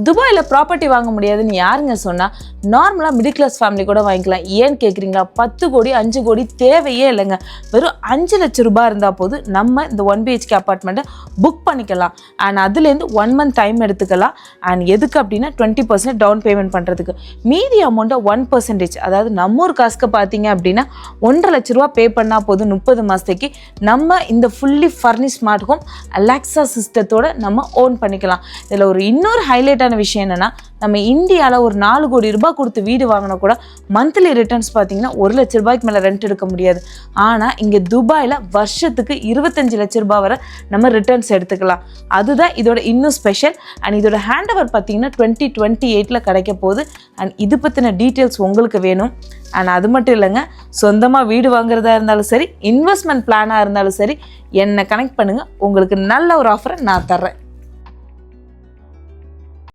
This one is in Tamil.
துபாயில் ப்ராப்பர்ட்டி வாங்க முடியாதுன்னு யாருங்க சொன்னால்? நார்மலாக மிடில் கிளாஸ் ஃபேமிலி கூட வாங்கிக்கலாம். ஏன்னு கேட்குறீங்களா? 10 கோடி 5 கோடி தேவையே இல்லைங்க. வெறும் 5 லட்ச ரூபாய் இருந்தால் போது நம்ம இந்த 1 BHK அப்பார்ட்மெண்ட்டை புக் பண்ணிக்கலாம். அண்ட் அதுலேருந்து 1 மந்த் டைம் எடுத்துக்கலாம். அண்ட் எதுக்கு அப்படின்னா 20% டவுன் பேமெண்ட் பண்ணுறதுக்கு. மீதி அமௌண்ட்டை 1%, அதாவது நம்ம ஒரு காசுக்கு பார்த்தீங்க அப்படின்னா 1.5 லட்ச ரூபா பே பண்ணால் போதும் 30 மாதத்துக்கு நம்ம இந்த fully furnish smart home Alexa சிஸ்டத்தோட நம்ம ஓன் பண்ணிக்கலாம். இதில் ஒரு இன்னொரு ஹைலைட்டான விஷயம் என்னன்னா, நம்ம இந்தியாவில் ஒரு 4 கோடி ரூபாய் கொடுத்து வீடு வாங்கினா கூட மந்த்லி ரிட்டர்ன்ஸ் பார்த்தீங்கன்னா 1 லட்ச ரூபாய்க்கு மேலே ரெண்ட் எடுக்க முடியாது. ஆனால் இங்கே துபாயில் வருஷத்துக்கு 25 லட்ச ரூபாய் வரை நம்ம ரிட்டர்ன்ஸ் எடுத்துக்கலாம். அதுதான் இதோட இன்னும் ஸ்பெஷல். அண்ட் இதோட ஹேண்ட் ஓவர் பார்த்தீங்கன்னா 2028 கிடைக்க போகுது. அண்ட் இது பற்றின டீட்டெயில்ஸ் உங்களுக்கு வேணும். அண்ட் அது மட்டும் இல்லைங்க, சொந்தமாக வீடு வாங்குறதா இருந்தாலும் சரி, இன்வெஸ்ட்மெண்ட் பிளானாக இருந்தாலும் சரி, என்னை கனெக்ட் பண்ணுங்கள். உங்களுக்கு நல்ல ஒரு ஆஃபரை நான் தர்றேன்.